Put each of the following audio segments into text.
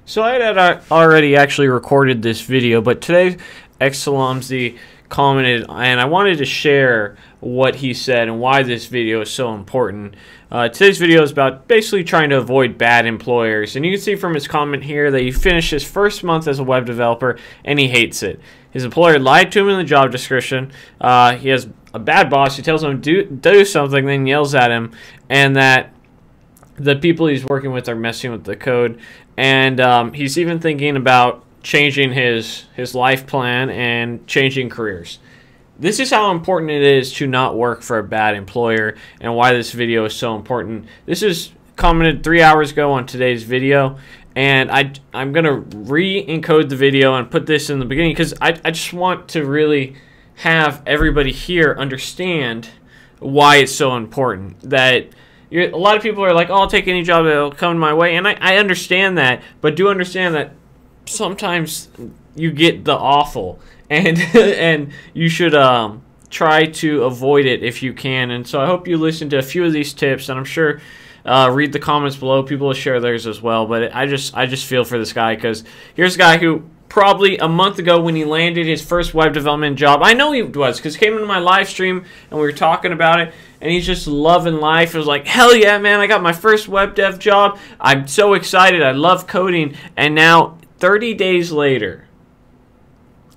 So I had already actually recorded this video, but today XLNVNZVZuYsTtgNAUijacKhCngnRXdadqTD commented, and I wanted to share what he said and why this video is so important. Today's video is about basically trying to avoid bad employers, and you can see from his comment here that he finished his first month as a web developer and he hates it. His employer lied to him in the job description. He has a bad boss. He tells him to do something, then yells at him, and that the people he's working with are messing with the code, and he's even thinking about changing his life plan and changing careers. This is how important it is to not work for a bad employer, and why this video is so important. This is commented 3 hours ago on today's video, and I'm going to re-encode the video and put this in the beginning because I just want to really have everybody here understand why it's so important. That a lot of people are like, oh, I'll take any job that'll come my way, and I understand that, but do understand that sometimes you get the awful, and and you should try to avoid it if you can. And so I hope you listen to a few of these tips, and I'm sure read the comments below. People will share theirs as well. But I just feel for this guy, because here's a guy who probably a month ago when he landed his first web development job, I know he was because he came into my live stream and we were talking about it, and he's just loving life. It was like, hell yeah, man, I got my first web dev job. I'm so excited. I love coding. And now 30 days later,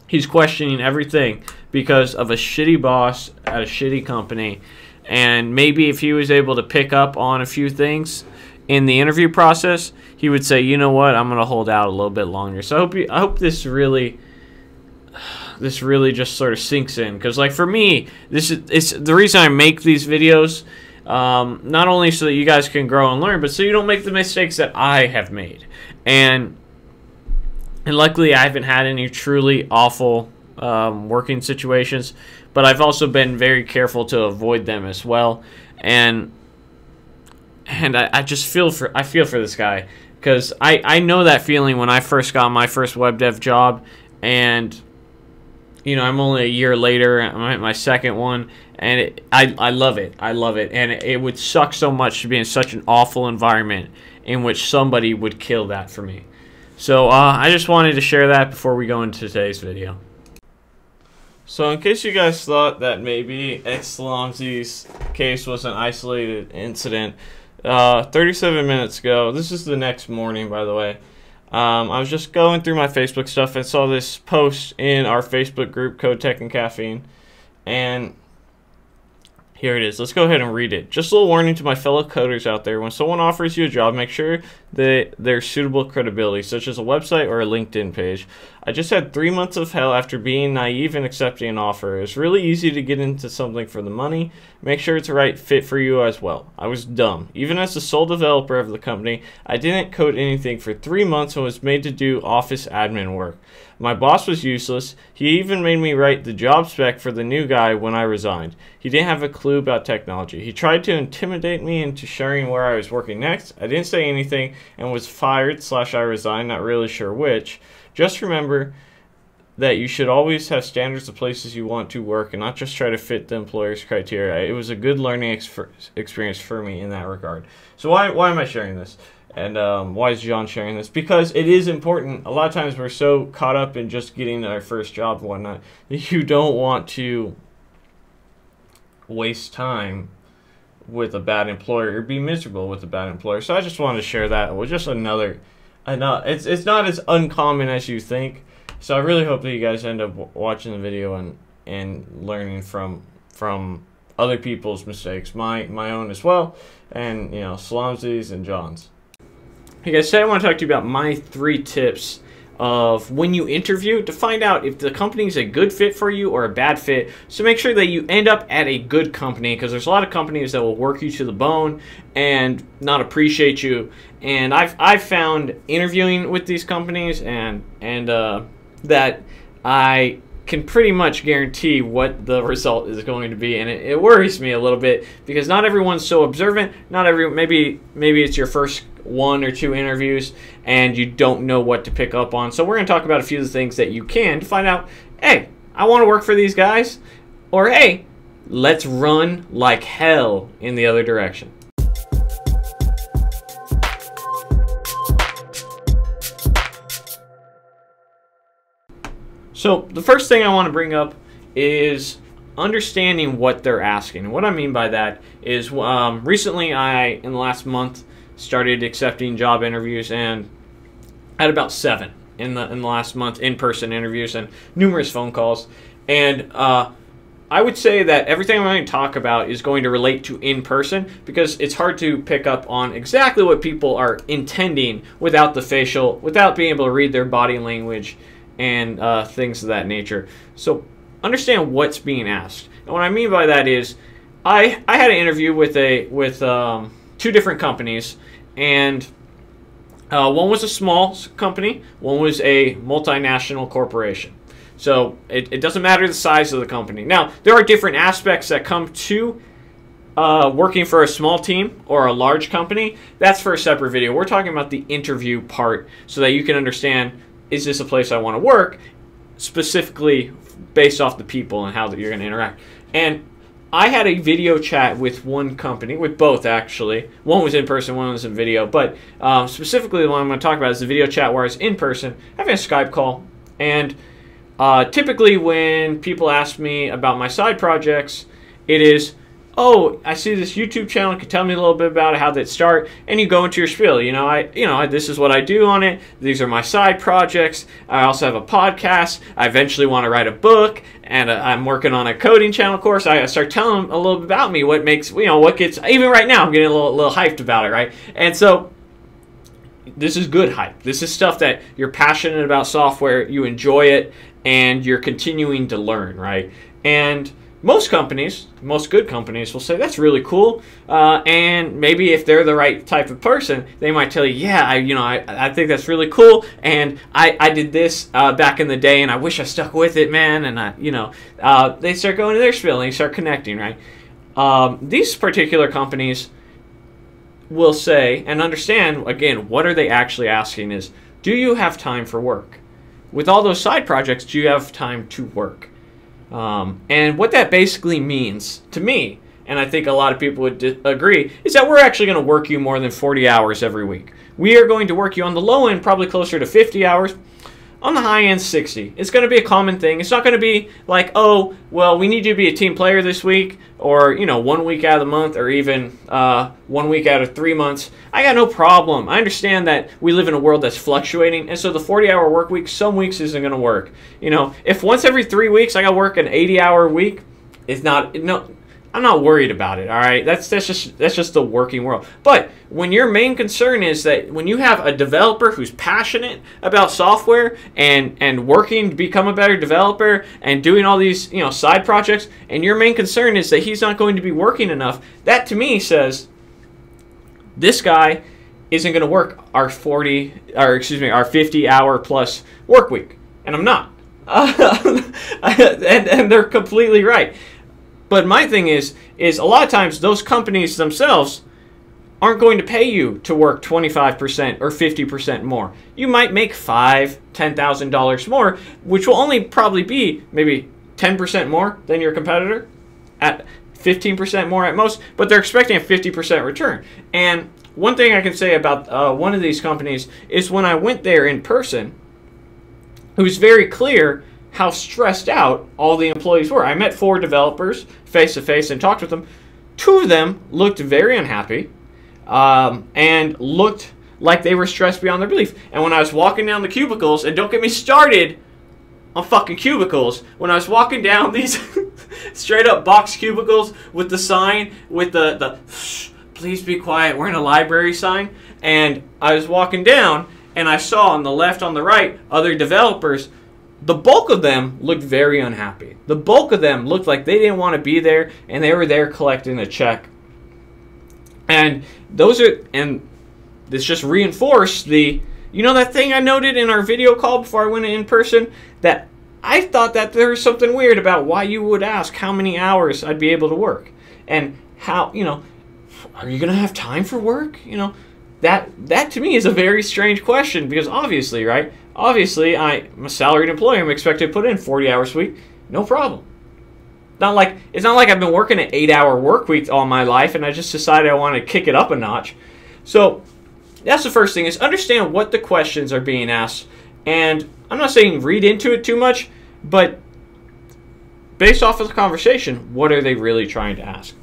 he's questioning everything because of a shitty boss at a shitty company. And maybe if he was able to pick up on a few things in the interview process, he would say, you know what, I'm going to hold out a little bit longer. So I hope this really just sort of sinks in. Because, like, for me, it's the reason I make these videos, not only so that you guys can grow and learn, but so you don't make the mistakes that I have made. And luckily, I haven't had any truly awful working situations, but I've also been very careful to avoid them as well. And I just feel for this guy, because I know that feeling when I first got my first web dev job, and you know, I'm only a year later, I'm at my second one, and I love it. I love it, and it would suck so much to be in such an awful environment in which somebody would kill that for me. So I just wanted to share that before we go into today's video. So in case you guys thought that maybe XLNVNZVZ's case was an isolated incident, 37 minutes ago, this is the next morning, by the way, I was just going through my Facebook stuff and saw this post in our Facebook group, Code Tech and Caffeine, and here it is. Let's go ahead and read it. Just a little warning to my fellow coders out there. When someone offers you a job, make sure that there's suitable credibility, such as a website or a LinkedIn page. I just had 3 months of hell after being naive and accepting an offer. It's really easy to get into something for the money. Make sure it's the right fit for you as well. I was dumb. Even as the sole developer of the company, I didn't code anything for 3 months and was made to do office admin work. My boss was useless. He even made me write the job spec for the new guy when I resigned. He didn't have a clue about technology. He tried to intimidate me into sharing where I was working next. I didn't say anything and was fired / I resigned, not really sure which. Just remember that you should always have standards of places you want to work and not just try to fit the employer's criteria. It was a good learning experience for me in that regard. So why am I sharing this? And why is John sharing this? Because it is important. A lot of times we're so caught up in just getting our first job and whatnot, you don't want to waste time with a bad employer or be miserable with a bad employer. So I just wanted to share that. It was just another, it's not as uncommon as you think. So I really hope that you guys end up watching the video and learning from other people's mistakes, my own as well, and you know, Slomsy's and John's. Hey guys, today I want to talk to you about my 3 tips of when you interview to find out if the company is a good fit for you or a bad fit. So make sure that you end up at a good company, because there's a lot of companies that will work you to the bone and not appreciate you. And I've found interviewing with these companies and that I can pretty much guarantee what the result is going to be, and it worries me a little bit because not everyone's so observant. Maybe it's your first 1 or 2 interviews and you don't know what to pick up on. So we're going to talk about a few of the things that you can to find out, hey, I want to work for these guys, or hey, let's run like hell in the other direction. So the first thing I want to bring up is understanding what they're asking. And what I mean by that is recently in the last month, started accepting job interviews, and I had about 7 in the last month, in-person interviews and numerous phone calls. And I would say that everything I'm going to talk about is going to relate to in-person, because it's hard to pick up on exactly what people are intending without the facial, without being able to read their body language and things of that nature. So understand what's being asked. And what I mean by that is I had an interview with 2 different companies, and one was a small company, one was a multinational corporation. So it doesn't matter the size of the company. Now, there are different aspects that come to working for a small team or a large company. That's for a separate video. We're talking about the interview part so that you can understand, is this a place I want to work, specifically based off the people and how that you're going to interact. And I had a video chat with one company, with both actually. One was in person, one was in video. But specifically the one I'm going to talk about is the video chat where I was in person, having a Skype call. And typically when people ask me about my side projects, it is, oh, I see this YouTube channel, can you tell me a little bit about it, how did it start? And you go into your spiel, this is what I do on it, these are my side projects, I also have a podcast, I eventually want to write a book, and I'm working on a coding channel course. I start telling them a little bit about me, what makes, what gets, even right now I'm getting a little hyped about it, right? And so this is good hype. This is stuff that you're passionate about software, you enjoy it, and you're continuing to learn, right? And most companies, most good companies will say, that's really cool. And maybe if they're the right type of person, they might tell you, yeah, I think that's really cool. And I did this back in the day, and I wish I stuck with it, man. And they start going to their spiel, and they start connecting, right? These particular companies will say, and understand, again, what are they actually asking is, do you have time for work? With all those side projects, do you have time to work? And what that basically means to me, and I think a lot of people would agree, is that we're actually going to work you more than 40 hours every week. We are going to work you on the low end probably closer to 50 hours. On the high end, 60. It's going to be a common thing. It's not going to be like, oh, well, we need you to be a team player this week, or 1 week out of the month, or even 1 week out of 3 months. I got no problem. I understand that we live in a world that's fluctuating, and so the 40-hour work week, some weeks isn't going to work. If once every 3 weeks I got to work an 80-hour week, I'm not worried about it, all right? That's just the working world. But when your main concern is that when you have a developer who's passionate about software and working to become a better developer and doing all these side projects, and your main concern is that he's not going to be working enough, that to me says this guy isn't going to work our 50-hour plus work week, and I'm not. and they're completely right. But my thing is a lot of times those companies themselves aren't going to pay you to work 25% or 50% more. You might make $5,000, $10,000 more, which will only probably be maybe 10% more than your competitor, at 15% more at most, but they're expecting a 50% return. And one thing I can say about one of these companies is when I went there in person, it was very clear how stressed out all the employees were. I met 4 developers face-to-face and talked with them. 2 of them looked very unhappy and looked like they were stressed beyond their belief. And when I was walking down the cubicles, and don't get me started on fucking cubicles, when I was walking down these straight-up box cubicles with the sign, with the please be quiet, we're in a library sign, and I was walking down, and I saw on the left, on the right, other developers. The bulk of them looked very unhappy. The bulk of them looked like they didn't want to be there, and they were there collecting a check. And this just reinforced that thing I noted in our video call before I went in person, that I thought that there was something weird about why you would ask how many hours I'd be able to work. And how, are you going to have time for work? That to me is a very strange question, because obviously, right? Obviously, I'm a salaried employee. I'm expected to put in 40 hours a week. No problem. It's not like I've been working an 8-hour work week all my life and I just decided I want to kick it up a notch. So that's the first thing, is understand what the questions are being asked. And I'm not saying read into it too much. But based off of the conversation, what are they really trying to ask?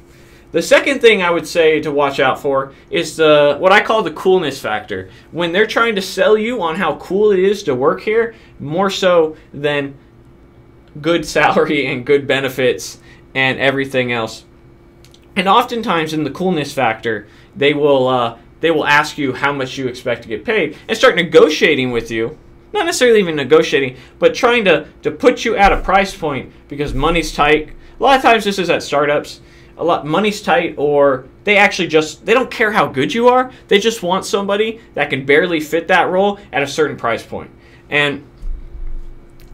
The second thing I would say to watch out for is what I call the coolness factor. When they're trying to sell you on how cool it is to work here, more so than good salary and good benefits and everything else. And oftentimes in the coolness factor, they will ask you how much you expect to get paid and start negotiating with you. Not necessarily even negotiating, but trying to put you at a price point because money's tight. A lot of times this is at startups. Money's tight, or they don't care how good you are. They just want somebody that can barely fit that role at a certain price point. And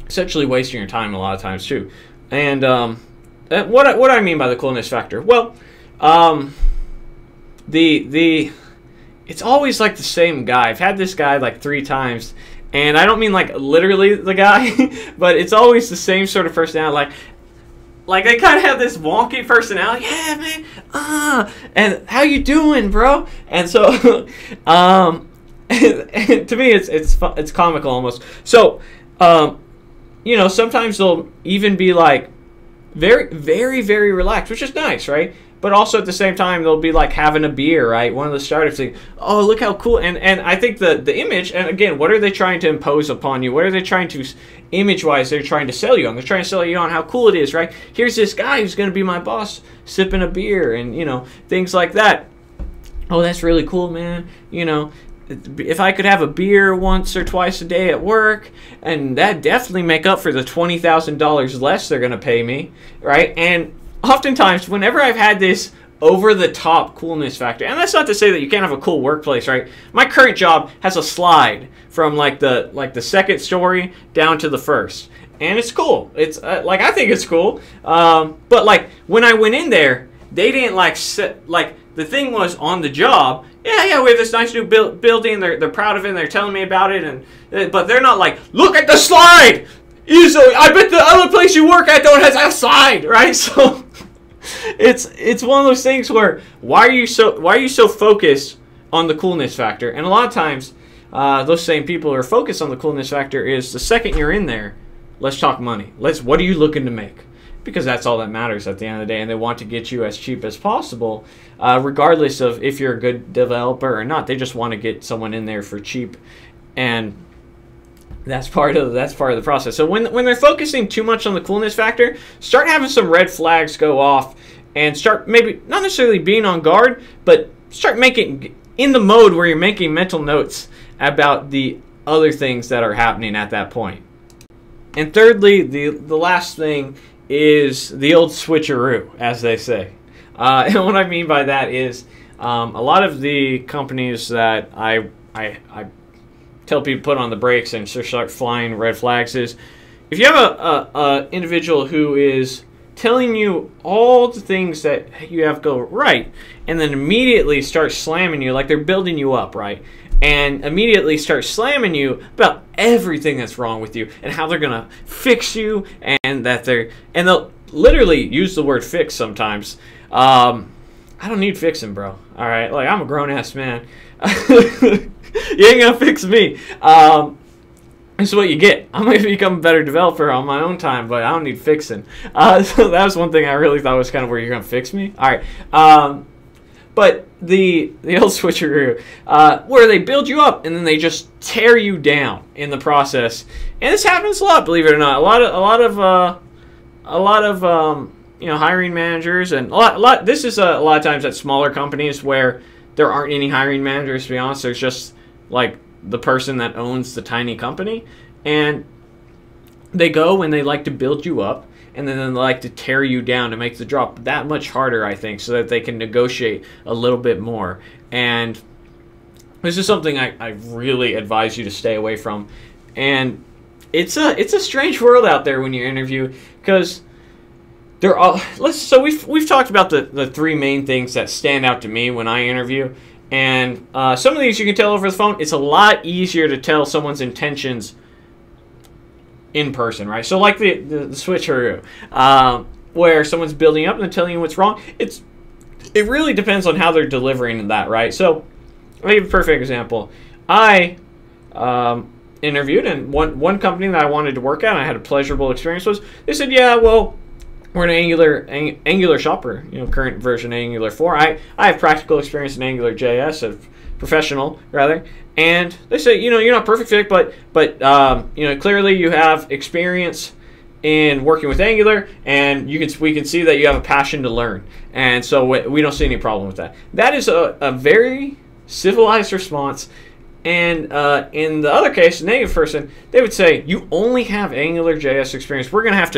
essentially wasting your time a lot of times too. And what I mean by the coolness factor? Well, it's always like the same guy. I've had this guy like 3 times, and I don't mean like literally the guy, but it's always the same sort of personality. Like they kind of have this wonky personality. Yeah, man. And how you doing, bro? And so, and to me, it's comical almost. So, you know, sometimes they'll even be like very, very, very relaxed, which is nice, right? But also at the same time, they'll be like having a beer, right? One of the startups saying, oh, look how cool. And I think the image, and again, what are they trying to impose upon you? What are they trying to, image-wise, they're trying to sell you on? They're trying to sell you on how cool it is, right? Here's this guy who's going to be my boss sipping a beer and, you know, things like that. Oh, that's really cool, man. You know, if I could have a beer once or twice a day at work, and that definitely make up for the $20,000 less they're going to pay me, right? And oftentimes, whenever I've had this over-the-top coolness factor, and that's not to say that you can't have a cool workplace, right? My current job has a slide from like the second story down to the first, and it's cool. It's like I think it's cool, but like when I went in there, they didn't like sit like the thing was on the job. Yeah, we have this nice new building. They're proud of it. And they're telling me about it, and but they're not like, look at the slide. Easily, I bet the other place you work at don't have a slide, right? So it's one of those things where why are you so focused on the coolness factor? And a lot of times, those same people who are focused on the coolness factor is the second you're in there, let's talk money. What are you looking to make? Because that's all that matters at the end of the day, and they want to get you as cheap as possible, regardless of if you're a good developer or not. They just want to get someone in there for cheap, and that's part of the process. So when they're focusing too much on the coolness factor, start having some red flags go off, and start maybe not necessarily being on guard, but start making in the mode where you're making mental notes about the other things that are happening at that point. And thirdly, the last thing is the old switcheroo, as they say. And what I mean by that is a lot of the companies that I tell people to put on the brakes and start flying red flags is if you have a individual who is telling you all the things that you have go right and then immediately start slamming you like they're building you up, right? And immediately start slamming you about everything that's wrong with you and how they're gonna fix you, and they'll literally use the word fix sometimes. I don't need fixing, bro. All right, like I'm a grown ass man. You ain't gonna fix me. This is what you get. I'm gonna become a better developer on my own time, but I don't need fixing. So that was one thing I really thought was kind of where you're gonna fix me. All right. But the old switcheroo, where they build you up and then they just tear you down in the process, and this happens a lot, believe it or not. A lot of you know, hiring managers, and this is a lot of times at smaller companies where there aren't any hiring managers. To be honest, there's just like the person that owns the tiny company, and they go and they like to build you up. And then they like to tear you down to make the drop that much harder, I think, so that they can negotiate a little bit more. And this is something I really advise you to stay away from. And it's a strange world out there when you interview, because there are so we've talked about the 3 main things that stand out to me when I interview. And some of these you can tell over the phone. It's a lot easier to tell someone's intentions in person, right? So like the switcheroo, where someone's building up and they're telling you what's wrong. It really depends on how they're delivering that, right? So I'll give a perfect example. I am interviewed, and one company that I wanted to work at and I had a pleasurable experience was, they said, yeah, well, we're an Angular shopper, current version Angular 4. I have practical experience in Angular JS, professional rather, and they say, you're not perfect fit, but clearly you have experience in working with Angular, and we can see that you have a passion to learn, and so we don't see any problem with that. That is a very civilized response. And in the other case, the negative person, they would say, you only have Angular JS experience. We're gonna have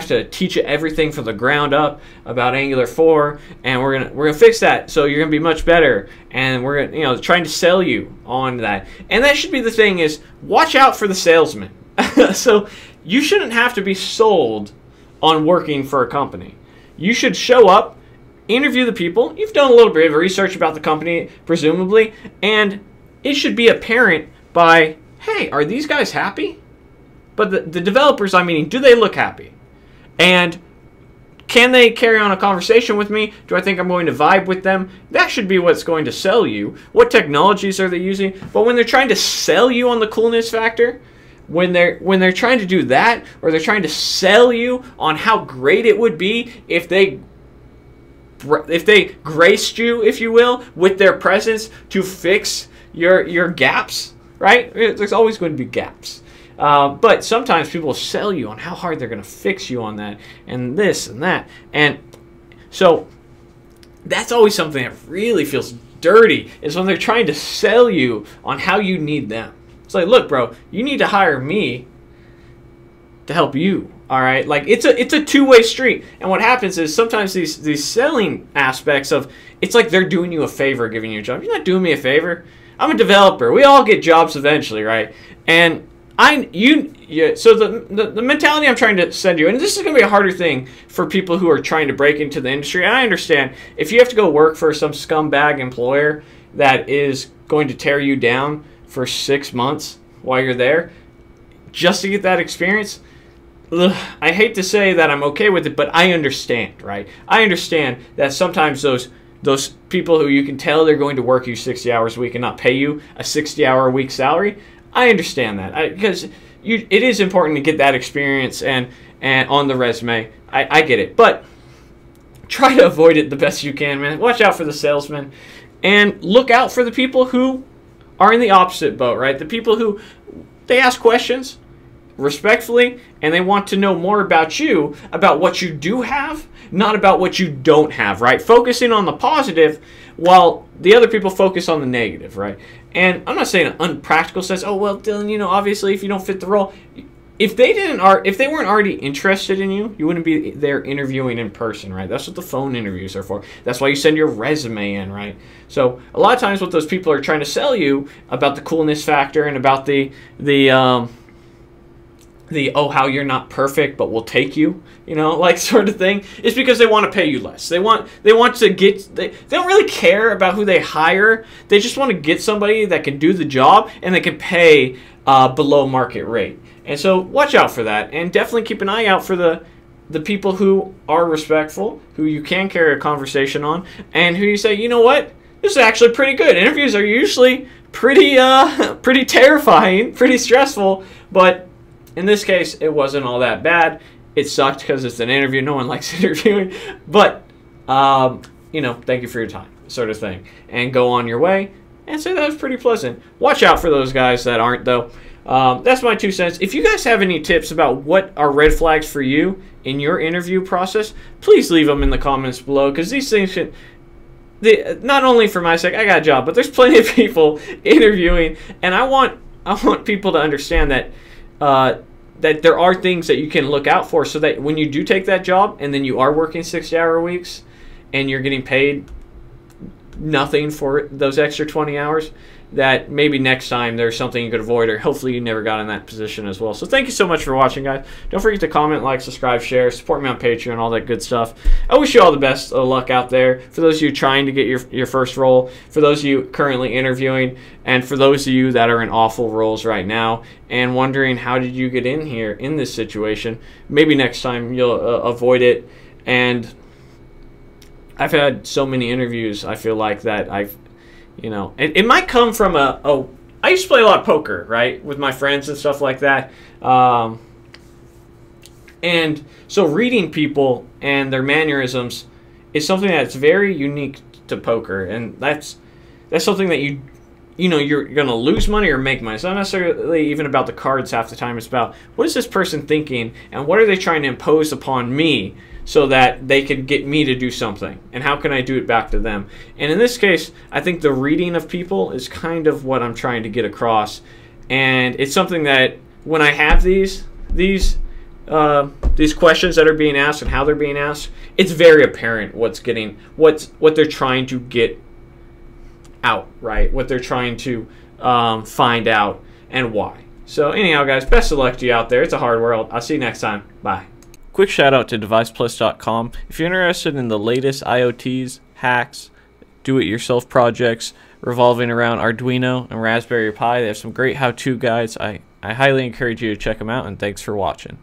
to teach you everything from the ground up about Angular 4, and we're gonna fix that so you're gonna be much better. And we're gonna trying to sell you on that. And that should be the thing, is watch out for the salesman. So you shouldn't have to be sold on working for a company. You should show up, interview the people. You've done a little bit of research about the company, presumably, and it should be apparent by, hey, are these guys happy? But the developers I'm meeting, do they look happy? And can they carry on a conversation with me? Do I think I'm going to vibe with them? That should be what's going to sell you. What technologies are they using? But when they're trying to sell you on the coolness factor, when they're trying to do that, or they're trying to sell you on how great it would be if they graced you, if you will, with their presence to fix your gaps, right? There's always going to be gaps. But sometimes people will sell you on how hard they're going to fix you on that, and this and that. And so that's always something that really feels dirty, is when they're trying to sell you on how you need them. It's like, look, bro, you need to hire me to help you. All right, like it's a two-way street. And what happens is sometimes these selling aspects of, it's like they're doing you a favor, giving you a job. You're not doing me a favor. I'm a developer. We all get jobs eventually, right? And so the mentality I'm trying to send you, and this is going to be a harder thing for people who are trying to break into the industry. And I understand if you have to go work for some scumbag employer that is going to tear you down for 6 months while you're there just to get that experience. Ugh, I hate to say that I'm okay with it, but I understand, right? I understand that sometimes those people who you can tell they're going to work you 60 hours a week and not pay you a 60-hour-a-week salary, I understand that, because it is important to get that experience and on the resume. I get it, but try to avoid it the best you can, man. Watch out for the salesman, and look out for the people who are in the opposite boat, right? The people who, they ask questions respectfully, and they want to know more about you, about what you do have, not about what you don't have, right? Focusing on the positive while the other people focus on the negative, right? And I'm not saying an unpractical sense, oh, well, Dylan, obviously if you don't fit the role, if they weren't already interested in you, you wouldn't be there interviewing in person, right? That's what the phone interviews are for. That's why you send your resume in, right? So a lot of times what those people are trying to sell you about the coolness factor and about the oh, how you're not perfect, but we'll take you, like sort of thing, is because they want to pay you less. They want to get, they don't really care about who they hire. They just want to get somebody that can do the job and that can pay below market rate. And so watch out for that, and definitely keep an eye out for the people who are respectful, who you can carry a conversation on, and who you say, you know what, this is actually pretty good. Interviews are usually pretty terrifying, pretty stressful, but in this case, it wasn't all that bad. It sucked because it's an interview. No one likes interviewing. But, thank you for your time, sort of thing. And go on your way and say that was pretty pleasant. Watch out for those guys that aren't, though. That's my 2 cents. If you guys have any tips about what are red flags for you in your interview process, please leave them in the comments below, because these things should... not only for my sake, I got a job, but there's plenty of people interviewing, and I want people to understand that that there are things that you can look out for, so that when you do take that job and then you are working 60-hour weeks and you're getting paid nothing for those extra 20 hours, that maybe next time there's something you could avoid, or hopefully you never got in that position as well. So thank you so much for watching, guys. Don't forget to comment, like, subscribe, share, support me on Patreon, all that good stuff. I wish you all the best of luck out there. For those of you trying to get your first role, for those of you currently interviewing, and for those of you that are in awful roles right now and wondering how did you get in here in this situation, maybe next time you'll avoid it. And I've had so many interviews, I feel like, that it might come from I used to play a lot of poker, right, with my friends and stuff like that. And so reading people and their mannerisms is something that's very unique to poker, and that's something that you're going to lose money or make money. It's not necessarily even about the cards half the time. It's about what is this person thinking and what are they trying to impose upon me so that they could get me to do something, and how can I do it back to them. And in this case, I think the reading of people is kind of what I'm trying to get across, and it's something that when I have these questions that are being asked and how they're being asked, it's very apparent what they're trying to get out, right? What they're trying to find out and why. So anyhow, guys, best of luck to you out there. It's a hard world. I'll see you next time. Bye. Quick shout out to DevicePlus.com. If you're interested in the latest IoTs, hacks, do-it-yourself projects revolving around Arduino and Raspberry Pi, they have some great how-to guides. I highly encourage you to check them out, and thanks for watching.